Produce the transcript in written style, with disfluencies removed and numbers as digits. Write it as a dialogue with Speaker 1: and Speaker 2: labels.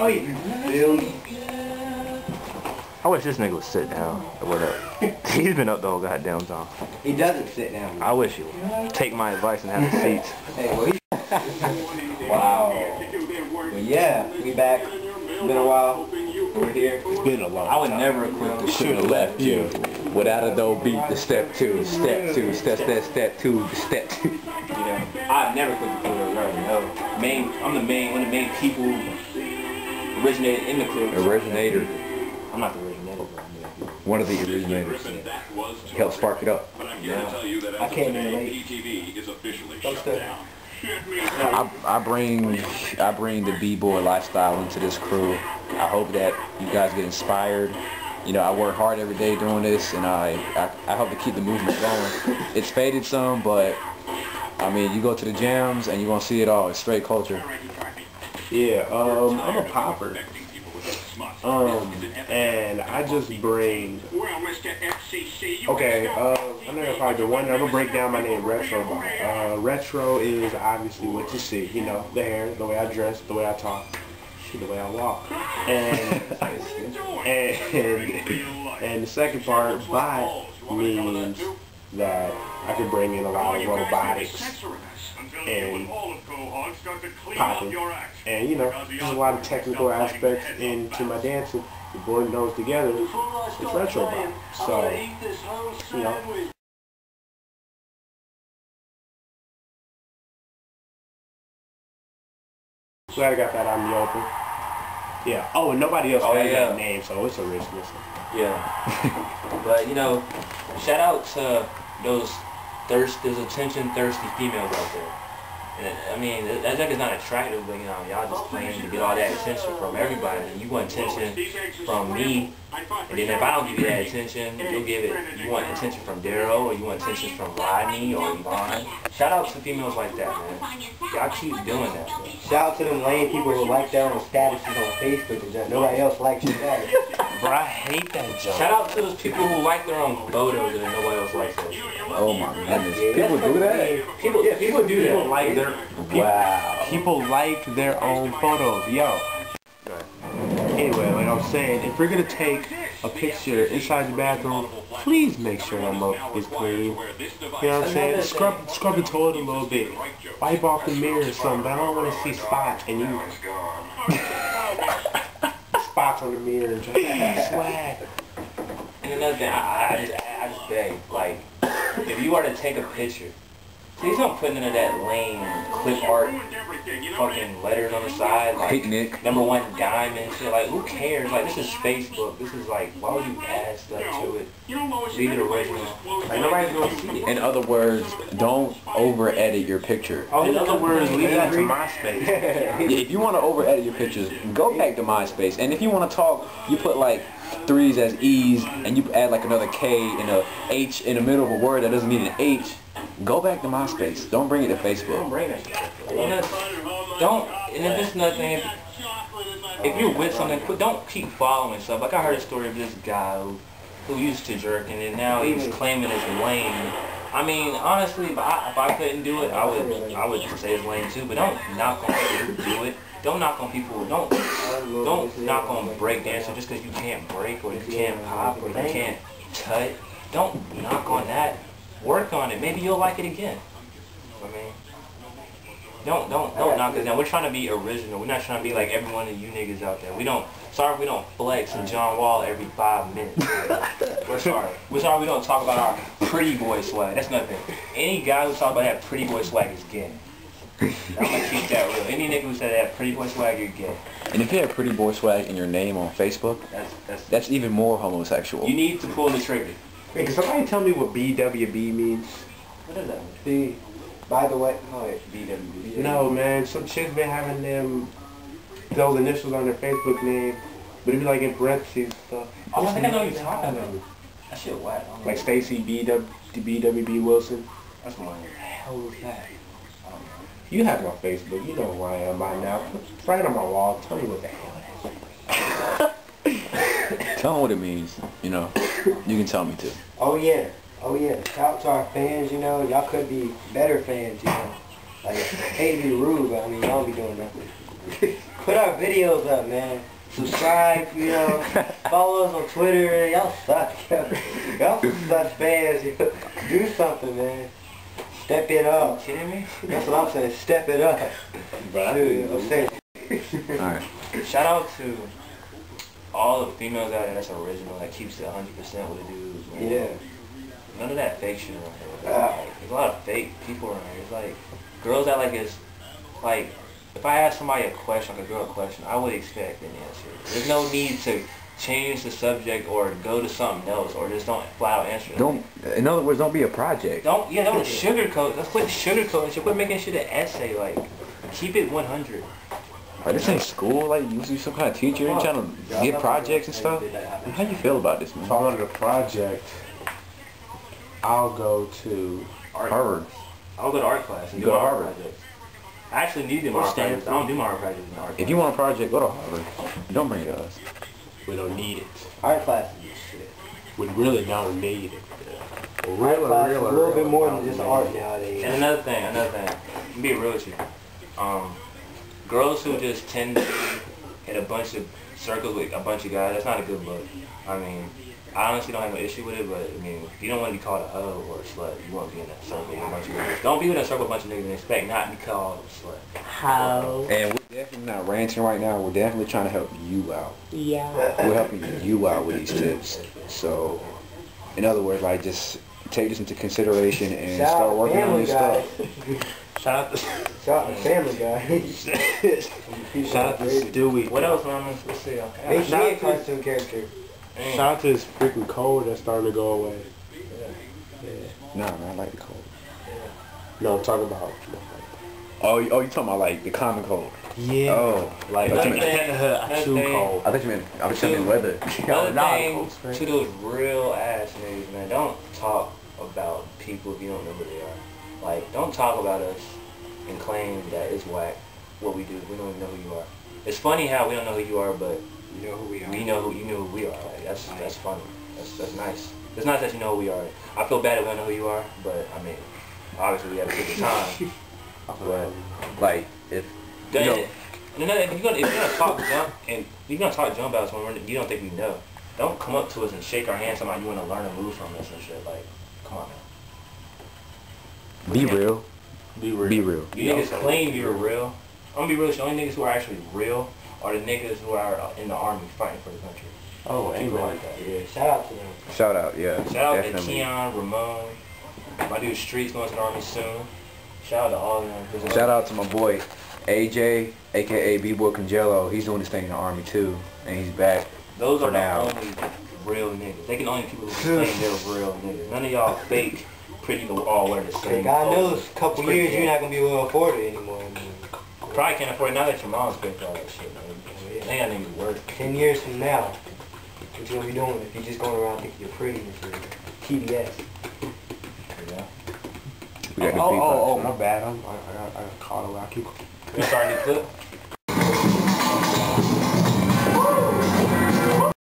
Speaker 1: Oh, yeah. I wish this nigga would sit down or whatever. He's been up the whole goddamn time.
Speaker 2: He doesn't sit down.
Speaker 1: I wish he would take my advice and have the seats.
Speaker 2: Hey, well, wow. But yeah, we back. It's been a while. We're here.
Speaker 3: It's been a long time.
Speaker 1: I would never equip the
Speaker 3: Should have left you without a dope beat to step two, step two, step two, step two.
Speaker 1: You know, I've never quit the crew. You already know. I'm the main, one of the main people who originated in the crew.
Speaker 3: Originator.
Speaker 1: I'm not the originator, but
Speaker 3: One of the originators. Help spark it up.
Speaker 1: yeah.
Speaker 2: I came in late.
Speaker 3: I bring the b-boy lifestyle into this crew. I hope that you guys get inspired. You know, I work hard every day doing this, and I hope to keep the movement going. It's faded some, but I mean, you go to the jams and you're gonna see it all. It's straight culture.
Speaker 4: Yeah, I'm a popper. And I just bring, okay, I'm not gonna probably do one. I'm gonna break down my name, Retro by. Retro is obviously what you see, you know, the hair, the way I dress, the way I talk, the way I walk. And the second part, by means that I can bring in a lot of robotics and popping, and you know, there's a lot of technical aspects into my dancing. The board and those together, it's retro bop. So, you know. Glad I got that out in the open. Yeah. Oh, and nobody else has that name, so it's original.
Speaker 1: Yeah. But you know, shout out to those attention thirsty females out there. And, I mean, that is not attractive, but you know, y'all just claim to get all that attention from everybody. And you want attention from me, and then if I don't give you that attention, you'll give it. You want attention from Daryl, or you want attention from Rodney or Yvonne. Shout out to females like that, man. Y'all keep doing that. Bro.
Speaker 2: Shout out to them lame people who like their own statuses on Facebook and just nobody else likes your status.
Speaker 4: Bro, I hate that joke.
Speaker 1: Shout out to those people who like their own photos and nobody else likes those.
Speaker 3: Oh my goodness. People do that?
Speaker 1: People do that.
Speaker 4: People like their people like their own photos, yo. Anyway, like I'm saying, if we're gonna take a picture inside the bathroom, please make sure that mug is clean. You know what I'm saying? Scrub the toilet a little bit. Wipe off the mirror or something, but I don't want to see spots and you spots on the mirror and just swag.
Speaker 1: And another thing, I just beg, like, if you were to take a picture, please don't put none of that lame clip art fucking letters on the side, like
Speaker 3: Picnic.
Speaker 1: #1 diamond shit. Like, who cares? Like, this is Facebook. This is like, why would you add stuff to it? Leave it original. Like, nobody's gonna see it.
Speaker 3: In other words, don't over-edit your picture.
Speaker 4: Oh, in other words, leave that to MySpace.
Speaker 3: If you want to over-edit your pictures, go back to MySpace. And if you want to talk, you put like 3's as E's, and you add like another K and a H in the middle of a word that doesn't need an H. Go back to MySpace. Don't bring it to Facebook.
Speaker 1: Don't bring it. Don't. And then this is another thing. If you're with something, don't keep following stuff. Like I heard a story of this guy who used to jerk, and then now he's claiming it's lame. I mean, honestly, if I couldn't do it, I would say it's lame too. But don't knock on people who do it. Don't knock on people. Don't knock on break dancing just because you can't break or you can't pop or you can't tut. Don't knock on that. Work on it. Maybe you'll like it again. I mean, don't knock us down. We're trying to be original. We're not trying to be like every one of you niggas out there. Sorry if we don't flex and John Wall every 5 minutes. We're sorry. We're sorry we don't talk about our pretty boy swag. That's nothing. Any guy who talks about that pretty boy swag is gay. I'm gonna keep that real. Any nigga who said that pretty boy swag, you're gay.
Speaker 3: And if you have pretty boy swag in your name on Facebook, that's even more homosexual.
Speaker 1: You need to pull the trigger.
Speaker 4: Hey, can somebody tell me what BWB means?
Speaker 1: What does that mean?
Speaker 2: By the way,
Speaker 1: BWB.
Speaker 4: No, man. Some chicks been having those initials on their Facebook name, but it be like in parentheses and stuff.
Speaker 1: Oh, I think I know what you're talking about. That shit whack.
Speaker 4: Like Stacy BWB Wilson.
Speaker 1: That's what the hell was that?
Speaker 4: You have my Facebook. You know who I am by now. It's right on my wall. Tell me what the hell it is.
Speaker 3: Tell them what it means. You know, you can tell me too.
Speaker 2: oh yeah. Shout out to our fans, you know. Y'all could be better fans, you know. Like, hate to be rude, but I mean, y'all be doing nothing. Put our videos up, man. Subscribe, you know. Follow us on Twitter. Y'all suck, yo. Y'all such fans. Yo. Do something, man. Step it up.
Speaker 1: Are you kidding me?
Speaker 2: That's what I'm saying. Step it up. Dude, I'm saying.
Speaker 3: Alright.
Speaker 1: Shout out to all the females out there that's original, that keeps it 100% with the dudes. Man.
Speaker 2: Yeah.
Speaker 1: None of that fake shit around here. Like, there's a lot of fake people around here. It's like, girls that like it's, like, if I ask somebody a question, like a girl question, I would expect an answer. There's no need to change the subject or go to something else or just don't flat out answer.
Speaker 3: In other words, don't be a project.
Speaker 1: Don't sugarcoat. Let's quit sugarcoating shit. Quit making shit an essay. Like, keep it 100.
Speaker 3: Like, this ain't school. Like, you some kind of teacher trying to get projects and stuff. How you feel about this, man?
Speaker 4: If I wanted a project, I'll go to
Speaker 3: Harvard.
Speaker 1: I'll go to art class and
Speaker 3: You
Speaker 1: do
Speaker 3: go to
Speaker 1: my
Speaker 3: Harvard.
Speaker 1: art projects. I actually need them art projects. I don't do my art projects in art class.
Speaker 3: If you want a project, go to Harvard. Don't bring it to us.
Speaker 4: We don't need it.
Speaker 2: Art class is shit.
Speaker 4: We really don't need it.
Speaker 2: Art class is a little bit more than just art nowadays.
Speaker 1: And another thing, to be real with you, girls who just tend to hit a bunch of circles with a bunch of guys, that's not a good look. I mean, I honestly don't have no issue with it, but I mean, if you don't want to be called a hoe or a slut, you want to be in that circle with a bunch of niggas. Don't be in a circle with a bunch of niggas and expect not to be called a slut.
Speaker 2: How?
Speaker 3: And we're definitely not ranting right now. We're definitely trying to help you out.
Speaker 2: Yeah.
Speaker 3: We're helping you out with these tips. So, in other words, like, just take this into consideration and start working on this stuff.
Speaker 1: Shout out to
Speaker 2: Family Guy.
Speaker 4: Shout out to Stewie.
Speaker 1: what else, man? Let's see.
Speaker 2: Make me a cartoon character.
Speaker 4: Shout out to this freaking cold that's starting to go away.
Speaker 3: Nah, man, I like the cold.
Speaker 4: No, I'm talking about.
Speaker 3: Oh, you talking about, like, the common cold?
Speaker 4: Yeah.
Speaker 3: Oh, like,
Speaker 1: Another
Speaker 3: what you mean?
Speaker 1: thing-
Speaker 4: Too cold.
Speaker 3: I thought you meant, I was talking weather.
Speaker 1: Another
Speaker 4: Nah,
Speaker 1: thing
Speaker 4: cold spring.
Speaker 1: to those real ass niggas, man, don't talk about people if you don't know who they are. Like, don't talk about us and claim that it's whack what we do. We don't even know who you are. It's funny how we don't know who you are, but
Speaker 4: You know who we are.
Speaker 1: we know who you know who we are. Like, that's funny. That's nice. It's nice that you know who we are. I feel bad if we don't know who you are, but I mean, obviously we have a good time.
Speaker 3: But, like, if, you know,
Speaker 1: And then if you're gonna talk jump about us when you don't think we know, don't come up to us and shake our hands somebody you want to learn a move from us and shit. Like, come on, man.
Speaker 3: be real.
Speaker 4: Be real.
Speaker 3: Be real.
Speaker 1: You niggas claim you're real. I'm gonna be real with you. The only niggas who are actually real are the niggas who are in the army fighting for the country.
Speaker 4: Oh,
Speaker 1: People
Speaker 4: amen.
Speaker 1: like that.
Speaker 2: Yeah, shout out to them.
Speaker 3: Shout out, yeah.
Speaker 1: Shout out to
Speaker 3: definitely.
Speaker 1: Keon, Ramon. My dude Street's going to the army soon. Shout out to all of them.
Speaker 3: Shout out to my boy AJ, aka B-Boy Congelo. He's doing this thing in the army too, and he's back.
Speaker 1: Those are
Speaker 3: for now.
Speaker 1: the only real niggas. They can only people who claim they're real niggas. None of y'all fake, pretty people all wear the same.
Speaker 2: God knows,
Speaker 1: clothes.
Speaker 2: a couple
Speaker 1: It's
Speaker 2: years
Speaker 1: pretty
Speaker 2: you're
Speaker 1: bad.
Speaker 2: not gonna be able to afford it anymore. I mean,
Speaker 1: Probably can't afford it now that your mom's paying for all that shit, man. They ain't even work.
Speaker 2: 10 years from now, what you gonna be doing if you're just going around thinking you're pretty and you're TBS?
Speaker 1: Yeah.
Speaker 3: We got the
Speaker 4: Oh,
Speaker 3: people.
Speaker 4: my bad. I got caught away. I keep.
Speaker 1: You start a new clip?